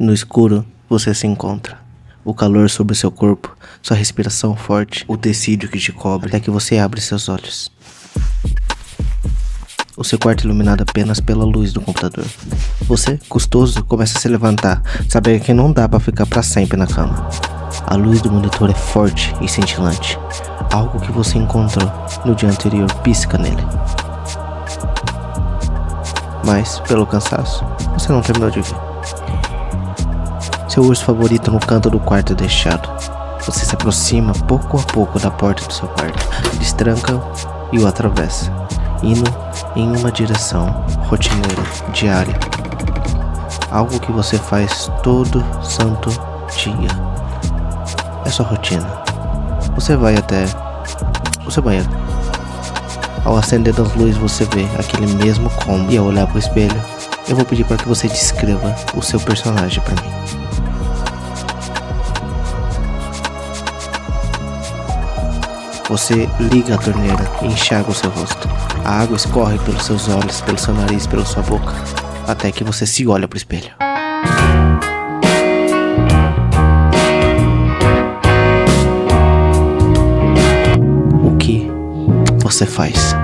No escuro, você se encontra. O calor sobre o seu corpo, sua respiração forte, o tecido que te cobre, até que você abre seus olhos. O seu quarto é iluminado apenas pela luz do computador. Você, custoso, começa a se levantar, sabendo que não dá pra ficar pra sempre na cama. A luz do monitor é forte e cintilante. Algo que você encontrou no dia anterior pisca nele. Mas, pelo cansaço, você não terminou de ver. Seu urso favorito no canto do quarto é deixado. Você se aproxima pouco a pouco da porta do seu quarto, destranca e o atravessa, indo em uma direção rotineira, diária. Algo que você faz todo santo dia. É sua rotina. Você vai até o seu banheiro. Ao acender das luzes você vê aquele mesmo cômodo. E ao olhar pro espelho, eu vou pedir para que você descreva o seu personagem para mim. Você liga a torneira e enxaga o seu rosto. A água escorre pelos seus olhos, pelo seu nariz, pela sua boca, até que você se olha pro espelho. O que você faz?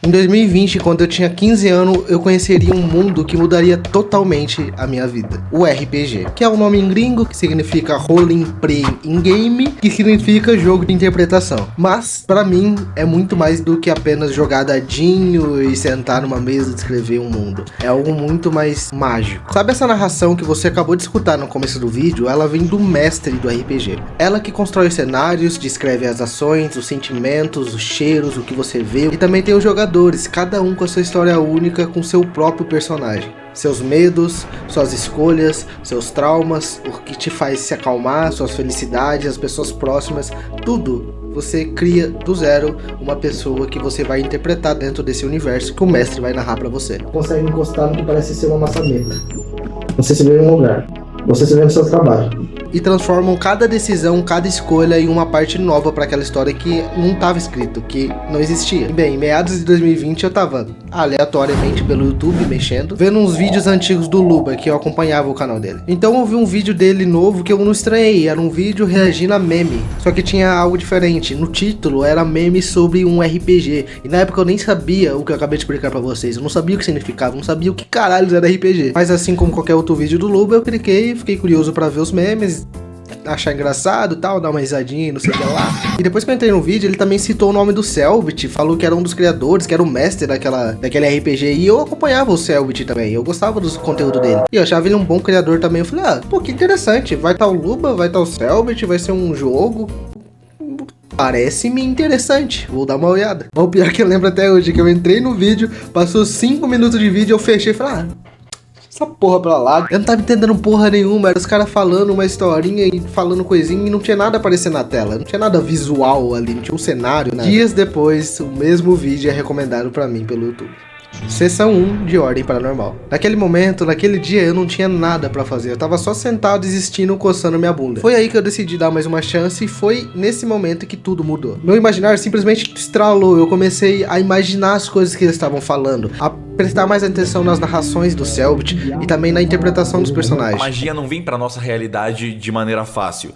Em 2020, quando eu tinha 15 anos, eu conheceria um mundo que mudaria totalmente a minha vida. O RPG, que é um nome em gringo, que significa Role Playing Game, que significa jogo de interpretação. Mas, pra mim, é muito mais do que apenas jogar dadinho e sentar numa mesa e descrever um mundo. É algo muito mais mágico. Sabe essa narração que você acabou de escutar no começo do vídeo? Ela vem do mestre do RPG. Ela que constrói os cenários, descreve as ações, os sentimentos, os cheiros, o que você vê. E também tem os jogadores, cada um com a sua história única, com seu próprio personagem. Seus medos, suas escolhas, seus traumas, o que te faz se acalmar, suas felicidades, as pessoas próximas, tudo. Você cria do zero uma pessoa que você vai interpretar dentro desse universo que o mestre vai narrar pra você. Consegue encostar no que parece ser uma maçaneta. Você se vê em um lugar. Você se vê no seu trabalho. E transformam cada decisão, cada escolha em uma parte nova para aquela história que não estava escrito, que não existia. E bem, em meados de 2020 eu tava aleatoriamente pelo YouTube mexendo, vendo uns vídeos antigos do Luba, que eu acompanhava o canal dele. Então eu vi um vídeo dele novo que eu não estranhei, era um vídeo reagindo a meme, só que tinha algo diferente. No título era meme sobre um RPG, e na época eu nem sabia o que eu acabei de explicar pra vocês, eu não sabia o que significava, não sabia o que caralho era RPG. Mas assim como qualquer outro vídeo do Luba, eu cliquei, fiquei curioso pra ver os memes, achar engraçado e tal, dar uma risadinha, não sei o que lá. E depois que eu entrei no vídeo, ele também citou o nome do Selbit, falou que era um dos criadores, que era o mestre daquele RPG, e eu acompanhava o Selbit também, eu gostava do conteúdo dele, e eu achava ele um bom criador também. Eu falei, pô, que interessante, vai estar o Luba, vai estar o Selbit, vai ser um jogo, parece-me interessante, vou dar uma olhada. O pior que eu lembro até hoje, que eu entrei no vídeo, passou 5 minutos de vídeo, eu fechei e falei, essa porra pra lá. Eu não tava entendendo porra nenhuma, era os caras falando uma historinha e falando coisinha e não tinha nada aparecendo na tela, não tinha nada visual ali, não tinha um cenário, nada. Dias depois, o mesmo vídeo é recomendado pra mim pelo YouTube. Sessão 1 de Ordem Paranormal. Naquele momento, naquele dia, eu não tinha nada pra fazer. Eu tava só sentado, existindo, coçando minha bunda. Foi aí que eu decidi dar mais uma chance e foi nesse momento que tudo mudou. Meu imaginário simplesmente estralou. Eu comecei a imaginar as coisas que eles estavam falando, a prestar mais atenção nas narrações do Selbit e também na interpretação dos personagens. A magia não vem pra nossa realidade de maneira fácil.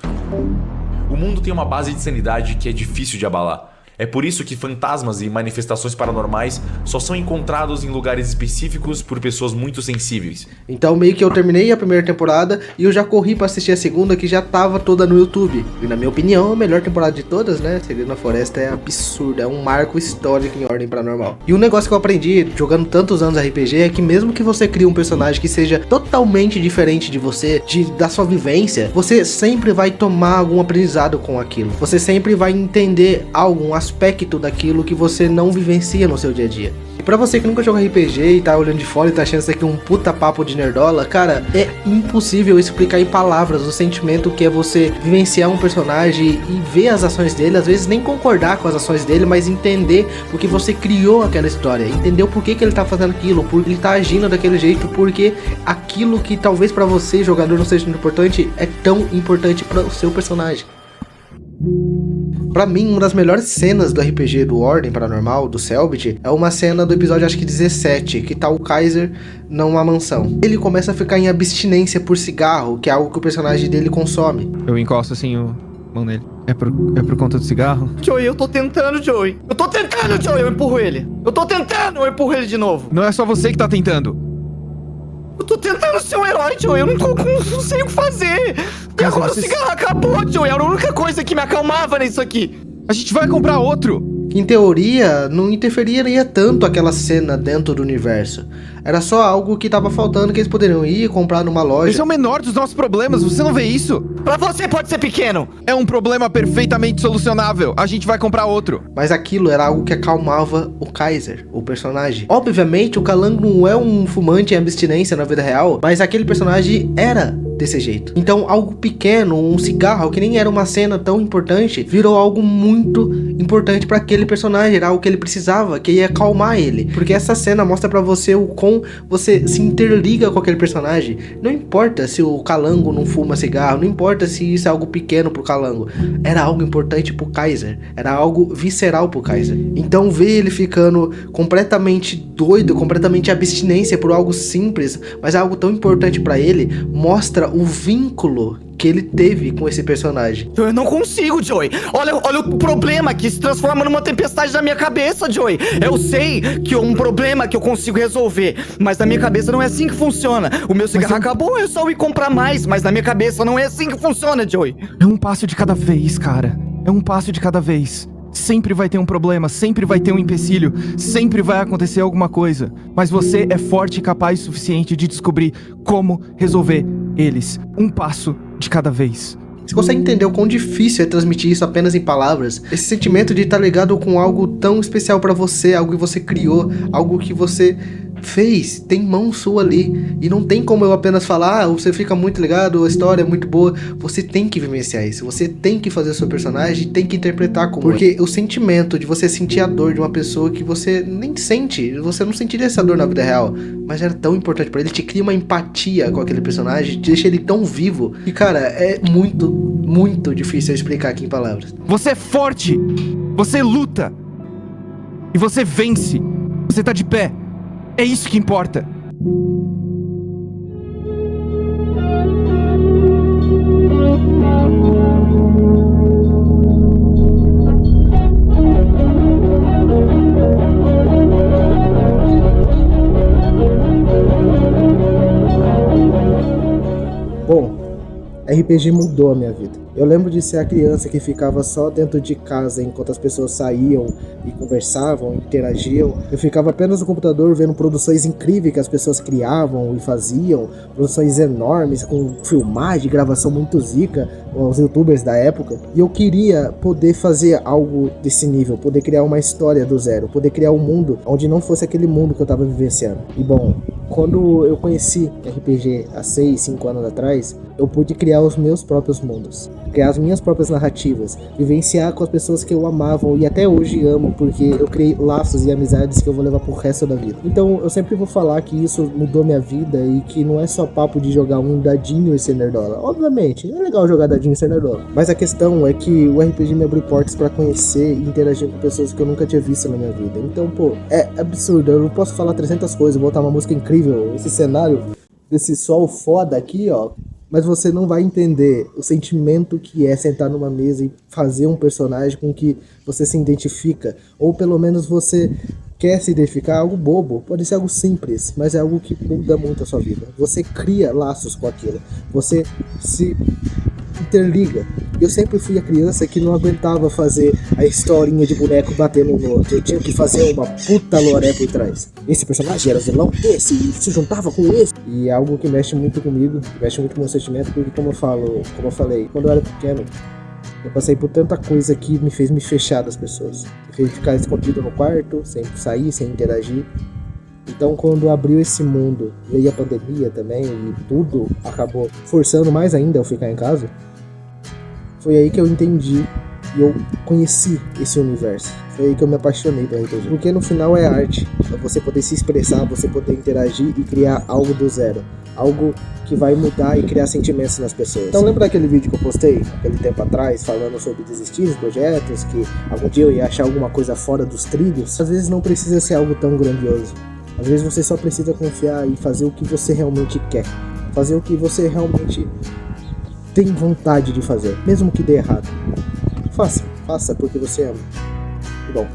O mundo tem uma base de sanidade que é difícil de abalar. É por isso que fantasmas e manifestações paranormais só são encontrados em lugares específicos por pessoas muito sensíveis. Então meio que eu terminei a primeira temporada e eu já corri pra assistir a segunda, que já tava toda no YouTube. E na minha opinião, a melhor temporada de todas, né? Segredo na Floresta é absurda, é um marco histórico em Ordem Paranormal. E um negócio que eu aprendi jogando tantos anos RPG é que mesmo que você crie um personagem que seja totalmente diferente de você, da sua vivência, você sempre vai tomar algum aprendizado com aquilo. Você sempre vai entender algum aspecto daquilo que você não vivencia no seu dia a dia. E pra você que nunca jogou RPG e tá olhando de fora e tá achando isso aqui um puta papo de nerdola, cara, é impossível explicar em palavras o sentimento que é você vivenciar um personagem e ver as ações dele, às vezes nem concordar com as ações dele, mas entender porque você criou aquela história, entender o porquê que ele tá fazendo aquilo, porque ele tá agindo daquele jeito, porque aquilo que talvez pra você, jogador, não seja importante, é tão importante para o seu personagem. Pra mim, uma das melhores cenas do RPG do Ordem Paranormal, do Cellbit, é uma cena do episódio, acho que 17, que tá o Kaiser numa mansão. Ele começa a ficar em abstinência por cigarro, que é algo que o personagem dele consome. Eu encosto assim a mão nele. É por conta do cigarro? Joey, eu tô tentando, Joey. Eu empurro ele. Eu empurro ele de novo. Não é só você que tá tentando. Eu tô tentando ser um herói, Joey. Eu não sei o que fazer. E agora o cigarro acabou, Joey. Era a única coisa que me acalmava nisso aqui. A gente vai comprar outro. Em teoria, não interferiria tanto aquela cena dentro do universo. Era só algo que tava faltando, que eles poderiam ir comprar numa loja. Esse é o menor dos nossos problemas, você não vê isso? Pra você pode ser pequeno. É um problema perfeitamente solucionável. A gente vai comprar outro. Mas aquilo era algo que acalmava o Kaiser, o personagem. Obviamente, o Calango não é um fumante em abstinência na vida real, mas aquele personagem era desse jeito. Então, algo pequeno, um cigarro, que nem era uma cena tão importante, virou algo muito importante pra aquele personagem. Era algo que ele precisava, que ia acalmar ele. Porque essa cena mostra pra você o quão você se interliga com aquele personagem. Não importa se o Calango não fuma cigarro, não importa se isso é algo pequeno pro Calango. Era algo importante pro Kaiser. Era algo visceral pro Kaiser. Então, ver ele ficando completamente doido, completamente abstinência por algo simples, mas algo tão importante pra ele, mostra o vínculo que ele teve com esse personagem. Eu não consigo, Joey. Olha o problema que se transforma numa tempestade na minha cabeça, Joey. Eu sei que é um problema que eu consigo resolver, mas na minha cabeça não é assim que funciona. O meu cigarro acabou, eu só ir comprar mais, mas na minha cabeça não é assim que funciona, Joey. É um passo de cada vez, cara. É um passo de cada vez. Sempre vai ter um problema, sempre vai ter um empecilho, sempre vai acontecer alguma coisa. Mas você é forte e capaz o suficiente de descobrir como resolver eles. Um passo de cada vez. Você consegue entender o quão difícil é transmitir isso apenas em palavras? Esse sentimento de estar ligado com algo tão especial pra você, algo que você criou, algo que você fez, tem mão sua ali. E não tem como eu apenas falar, você fica muito ligado, a história é muito boa. Você tem que vivenciar isso, você tem que fazer o seu personagem, tem que interpretar como. Porque o sentimento de você sentir a dor de uma pessoa que você nem sente, você não sentiria essa dor na vida real, mas era tão importante pra ele, te cria uma empatia com aquele personagem, te deixa ele tão vivo. E cara, é muito difícil eu explicar aqui em palavras. Você é forte, você luta e você vence. Você tá de pé. É isso que importa. Bom, RPG mudou a minha vida. Eu lembro de ser a criança que ficava só dentro de casa enquanto as pessoas saíam e conversavam, interagiam. Eu ficava apenas no computador vendo produções incríveis que as pessoas criavam e faziam, produções enormes com filmagem, gravação muito zica, os youtubers da época. E eu queria poder fazer algo desse nível, poder criar uma história do zero, poder criar um mundo onde não fosse aquele mundo que eu tava vivenciando. E bom, quando eu conheci RPG há 6, 5 anos atrás, eu pude criar os meus próprios mundos, criar as minhas próprias narrativas, vivenciar com as pessoas que eu amava e até hoje amo, porque eu criei laços e amizades que eu vou levar pro resto da vida. Então eu sempre vou falar que isso mudou minha vida e que não é só papo de jogar um dadinho e ser nerdola. Obviamente, é legal jogar dadinho e ser nerdola, mas a questão é que o RPG me abriu portas pra conhecer e interagir com pessoas que eu nunca tinha visto na minha vida. Então, pô, é absurdo, eu não posso falar 300 coisas, botar uma música incrível, esse cenário desse sol foda aqui, ó. Mas você não vai entender o sentimento que é sentar numa mesa e fazer um personagem com que você se identifica. Ou pelo menos você quer se identificar, algo bobo, pode ser algo simples, mas é algo que muda muito a sua vida. Você cria laços com aquilo, você se interliga. Eu sempre fui a criança que não aguentava fazer a historinha de boneco batendo um no outro. Eu tinha que fazer uma puta loré por trás. Esse personagem era vilão desse e se juntava com esse. E é algo que mexe muito comigo, mexe muito com o meu sentimento, porque como eu falei, quando eu era pequeno, eu passei por tanta coisa que me fez me fechar das pessoas. Me fez ficar escondido no quarto, sem sair, sem interagir. Então quando abriu esse mundo, veio a pandemia também e tudo acabou forçando mais ainda eu ficar em casa, foi aí que eu entendi E eu conheci esse universo. Foi aí que eu me apaixonei pelo RPG. Porque no final é arte. É você poder se expressar, você poder interagir e criar algo do zero. Algo que vai mudar e criar sentimentos nas pessoas. Então lembra daquele vídeo que eu postei aquele tempo atrás, falando sobre desistir dos projetos, que algum dia eu ia achar alguma coisa fora dos trilhos? Às vezes não precisa ser algo tão grandioso. Às vezes você só precisa confiar e fazer o que você realmente quer. Fazer o que você realmente tem vontade de fazer, mesmo que dê errado. Faça porque você ama. E bom,